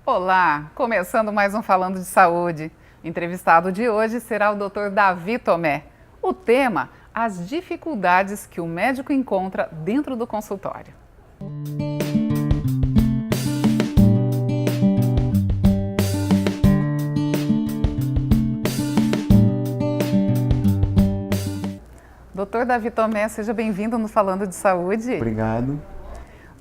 Olá, começando mais um Falando de Saúde. O entrevistado de hoje será o Dr. Davi Tomé. O tema, as dificuldades que o médico encontra dentro do consultório. Dr. Davi Tomé, seja bem-vindo no Falando de Saúde. Obrigado.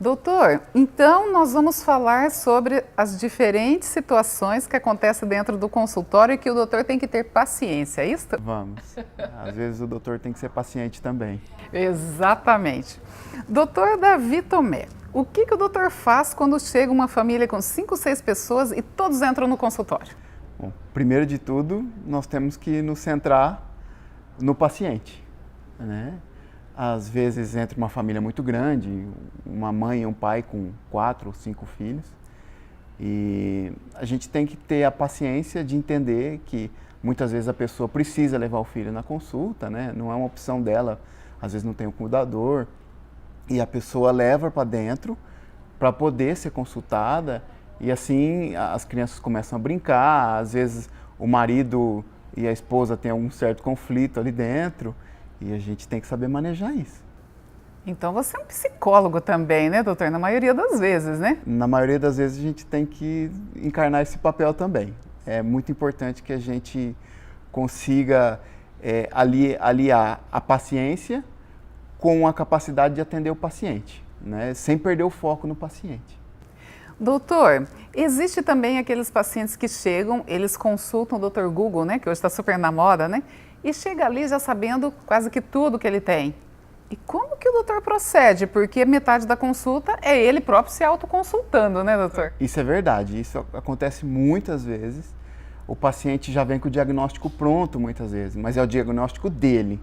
Doutor, então nós vamos falar sobre as diferentes situações que acontecem dentro do consultório e que o doutor tem que ter paciência, é isso? Vamos. Às vezes o doutor tem que ser paciente também. Exatamente. Doutor Davi Tomé, o que o doutor faz quando chega uma família com 5, 6 pessoas e todos entram no consultório? Bom, primeiro de tudo, nós temos que nos centrar no paciente, né? Às vezes entre uma família muito grande, uma mãe e um pai com 4 ou 5 filhos, e a gente tem que ter a paciência de entender que muitas vezes a pessoa precisa levar o filho na consulta, né? Não é uma opção dela, às vezes não tem um cuidador, e a pessoa leva para dentro para poder ser consultada, e assim as crianças começam a brincar, às vezes o marido e a esposa têm algum certo conflito ali dentro, e a gente tem que saber manejar isso. Então você é um psicólogo também, né, doutor? Na maioria das vezes, né? Na maioria das vezes a gente tem que encarnar esse papel também. É muito importante que a gente consiga aliar a paciência com a capacidade de atender o paciente, né? Sem perder o foco no paciente. Doutor, existe também aqueles pacientes que chegam, eles consultam o Dr. Google, né, que hoje está super na moda, né? E chega ali já sabendo quase que tudo que ele tem. E como que o doutor procede? Porque metade da consulta é ele próprio se autoconsultando, né, doutor? Isso é verdade, isso acontece muitas vezes. O paciente já vem com o diagnóstico pronto muitas vezes, mas é o diagnóstico dele.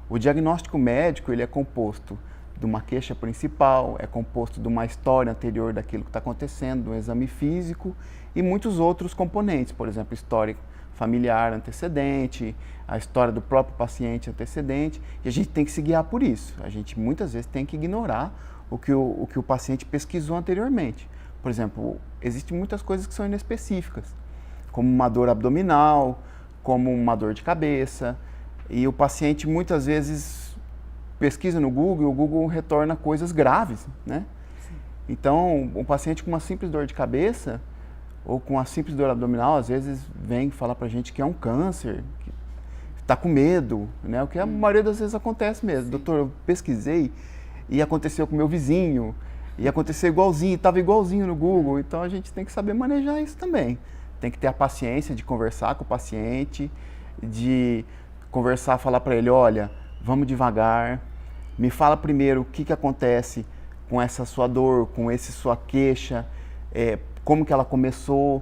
O diagnóstico médico, ele é composto de uma queixa principal, é composto de uma história anterior daquilo que está acontecendo, de um exame físico e muitos outros componentes, por exemplo, história familiar antecedente, a história do próprio paciente antecedente, e a gente tem que se guiar por isso. A gente muitas vezes tem que ignorar o que o paciente pesquisou anteriormente. Por exemplo, existem muitas coisas que são inespecíficas, como uma dor abdominal, como uma dor de cabeça, e o paciente muitas vezes pesquisa no Google e o Google retorna coisas graves, né? Sim. Então, um paciente com uma simples dor de cabeça ou com uma simples dor abdominal, às vezes vem falar pra gente que é um câncer, que está com medo, né? O que a maioria das vezes acontece mesmo. Sim. Doutor, eu pesquisei e aconteceu com meu vizinho, e aconteceu igualzinho, estava igualzinho no Google, então a gente tem que saber manejar isso também. Tem que ter a paciência de conversar com o paciente, de conversar, falar para ele, olha, vamos devagar, me fala primeiro o que acontece com essa sua dor, com essa sua queixa, como que ela começou.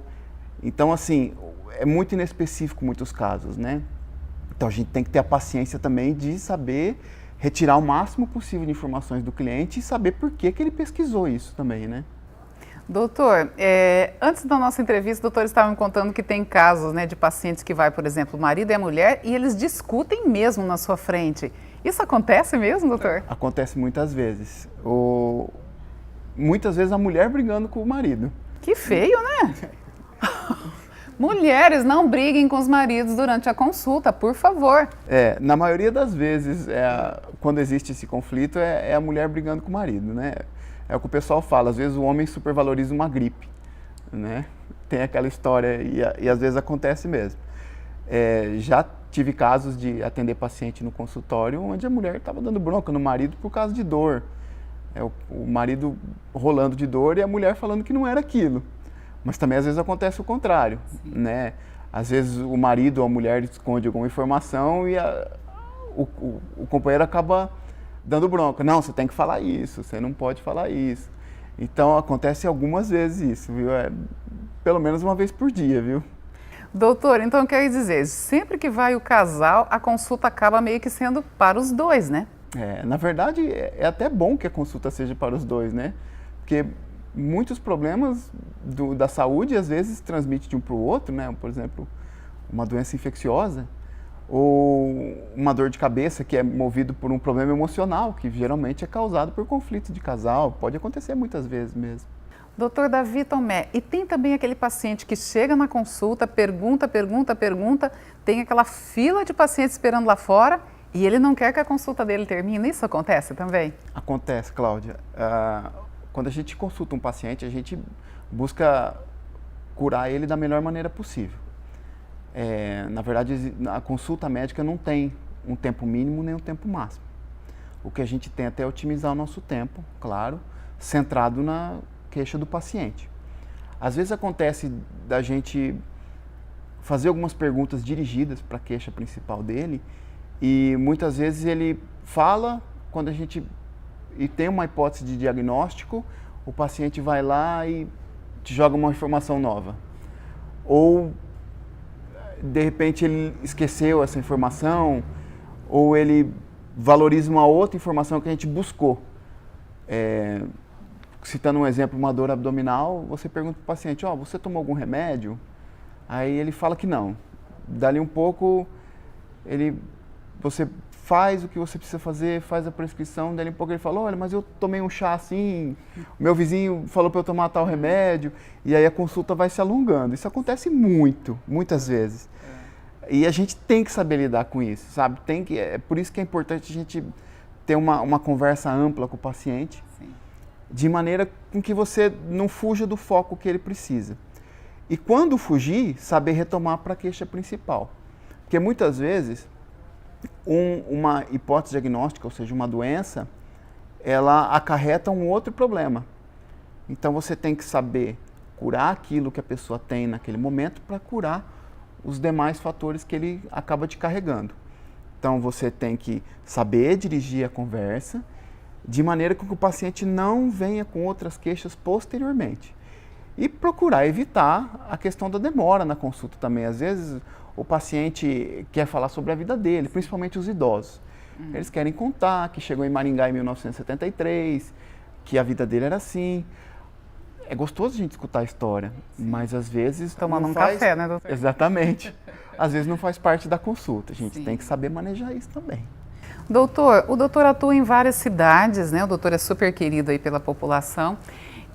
Então, assim, é muito inespecífico em muitos casos, né? Então, a gente tem que ter a paciência também de saber retirar o máximo possível de informações do cliente e saber por que ele pesquisou isso também, né? Doutor, antes da nossa entrevista, o doutor estava me contando que tem casos, né, de pacientes que vai, por exemplo, o marido e a mulher, e eles discutem mesmo na sua frente. Isso acontece mesmo, doutor? Acontece muitas vezes. Muitas vezes a mulher brigando com o marido. Que feio, né? Mulheres, não briguem com os maridos durante a consulta, por favor. Na maioria das vezes, quando existe esse conflito, é a mulher brigando com o marido, né? É o que o pessoal fala, às vezes o homem supervaloriza uma gripe, né? Tem aquela história e às vezes acontece mesmo. Já tive casos de atender paciente no consultório onde a mulher estava dando bronca no marido por causa de dor. O marido rolando de dor e a mulher falando que não era aquilo. Mas também às vezes acontece o contrário, né? Às vezes o marido ou a mulher esconde alguma informação e o companheiro acaba dando bronca. Não, você tem que falar isso, você não pode falar isso. Então acontece algumas vezes isso, viu? Pelo menos uma vez por dia, viu? Doutor, então quer dizer, sempre que vai o casal, a consulta acaba meio que sendo para os dois, né? Na verdade, é até bom que a consulta seja para os dois, né? Porque muitos problemas da saúde, às vezes, transmitem de um para o outro, né? Por exemplo, uma doença infecciosa ou uma dor de cabeça que é movido por um problema emocional, que geralmente é causado por conflito de casal. Pode acontecer muitas vezes mesmo. Doutor Davi Tomé, e tem também aquele paciente que chega na consulta, pergunta, tem aquela fila de pacientes esperando lá fora e ele não quer que a consulta dele termine. Isso acontece também? Acontece, Cláudia. Quando a gente consulta um paciente, a gente busca curar ele da melhor maneira possível. Na verdade, a consulta médica não tem um tempo mínimo nem um tempo máximo. O que a gente tenta é otimizar o nosso tempo, claro, centrado na queixa do paciente. Às vezes acontece da gente fazer algumas perguntas dirigidas para a queixa principal dele e muitas vezes ele fala, quando a gente tem uma hipótese de diagnóstico, o paciente vai lá e te joga uma informação nova. Ou, de repente, ele esqueceu essa informação, ou ele valoriza uma outra informação que a gente buscou. Citando um exemplo, uma dor abdominal, você pergunta para o paciente, você tomou algum remédio? Aí ele fala que não. Dali um pouco, você faz o que você precisa fazer, faz a prescrição, dali um pouco ele fala, olha, mas eu tomei um chá assim, o meu vizinho falou para eu tomar tal remédio, e aí a consulta vai se alongando. Isso acontece muitas vezes. E a gente tem que saber lidar com isso, sabe? É por isso que é importante a gente ter uma conversa ampla com o paciente, sim, de maneira com que você não fuja do foco que ele precisa. E quando fugir, saber retomar para a queixa principal. Porque muitas vezes, uma hipótese diagnóstica, ou seja, uma doença, ela acarreta um outro problema. Então você tem que saber curar aquilo que a pessoa tem naquele momento para curar os demais fatores que ele acaba te carregando. Então você tem que saber dirigir a conversa de maneira que o paciente não venha com outras queixas posteriormente. E procurar evitar a questão da demora na consulta também. Às vezes o paciente quer falar sobre a vida dele, principalmente os idosos. Eles querem contar que chegou em Maringá em 1973, que a vida dele era assim. É gostoso a gente escutar a história, mas às vezes... Tomando um café, né, doutor? Exatamente. Às vezes não faz parte da consulta. A gente tem que saber manejar isso também. Doutor, o doutor atua em várias cidades, né? O doutor é super querido aí pela população.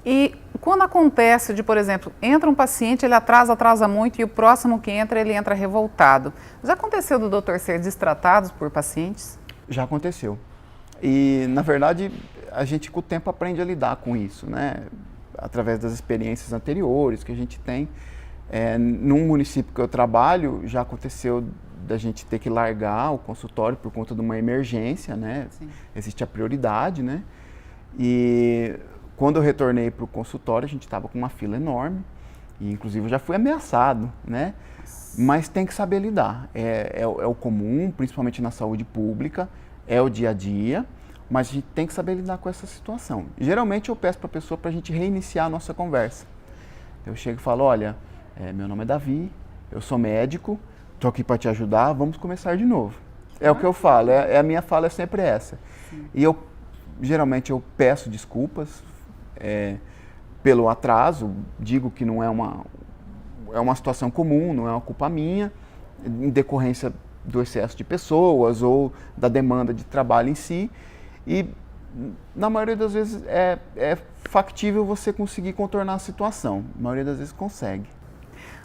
E quando acontece de, por exemplo, entra um paciente, ele atrasa muito e o próximo que entra, ele entra revoltado. Já aconteceu do doutor ser destratado por pacientes? Já aconteceu. E, na verdade, a gente com o tempo aprende a lidar com isso, né? Através das experiências anteriores que a gente tem. Num município que eu trabalho, já aconteceu da gente ter que largar o consultório por conta de uma emergência, né? Sim. Existe a prioridade, né? E quando eu retornei para o consultório, a gente estava com uma fila enorme, e inclusive eu já fui ameaçado, né? Mas tem que saber lidar. É o comum, principalmente na saúde pública, é o dia a dia, mas a gente tem que saber lidar com essa situação. Geralmente eu peço para a pessoa para a gente reiniciar a nossa conversa. Eu chego e falo, olha, meu nome é Davi, eu sou médico, estou aqui para te ajudar, vamos começar de novo. É o que eu falo, a minha fala é sempre essa. Sim. E geralmente eu peço desculpas pelo atraso, digo que não é uma situação comum, não é uma culpa minha, em decorrência do excesso de pessoas ou da demanda de trabalho em si. E na maioria das vezes é factível você conseguir contornar a situação. Na maioria das vezes consegue.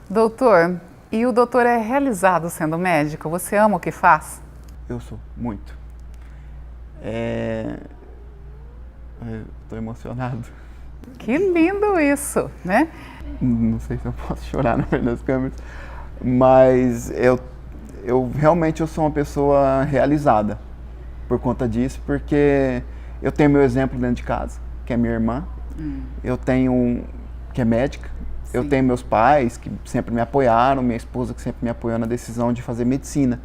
Doutor, e o doutor é realizado sendo médico? Você ama o que faz? Eu sou, muito. Estou emocionado. Que lindo isso, né? Não sei se eu posso chorar na frente das câmeras, mas eu realmente sou uma pessoa realizada por conta disso, porque eu tenho meu exemplo dentro de casa, que é minha irmã, eu tenho que é médica, sim, eu tenho meus pais que sempre me apoiaram, minha esposa que sempre me apoiou na decisão de fazer medicina.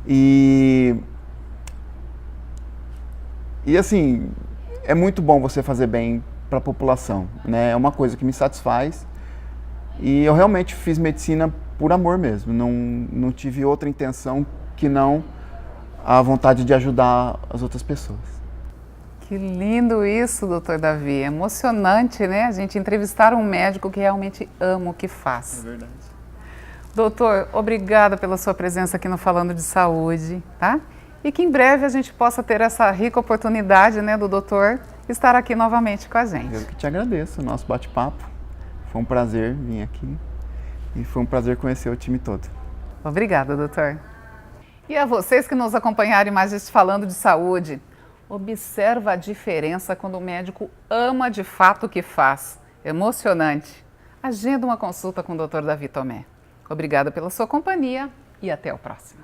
E assim, é muito bom você fazer bem para a população, né? É uma coisa que me satisfaz e eu realmente fiz medicina por amor mesmo, não tive outra intenção que não a vontade de ajudar as outras pessoas. Que lindo isso, doutor Davi, é emocionante, né? A gente entrevistar um médico que realmente ama o que faz. É verdade. Doutor, obrigada pela sua presença aqui no Falando de Saúde, tá? E que em breve a gente possa ter essa rica oportunidade, né, do doutor estar aqui novamente com a Eu gente. que te agradeço o nosso bate-papo. Foi um prazer vir aqui e foi um prazer conhecer o time todo. Obrigada, doutor. E a vocês que nos acompanharam em mais este Falando de Saúde, observa a diferença quando o médico ama de fato o que faz. Emocionante. Agenda uma consulta com o Dr. Davi Tomé. Obrigada pela sua companhia e até o próximo.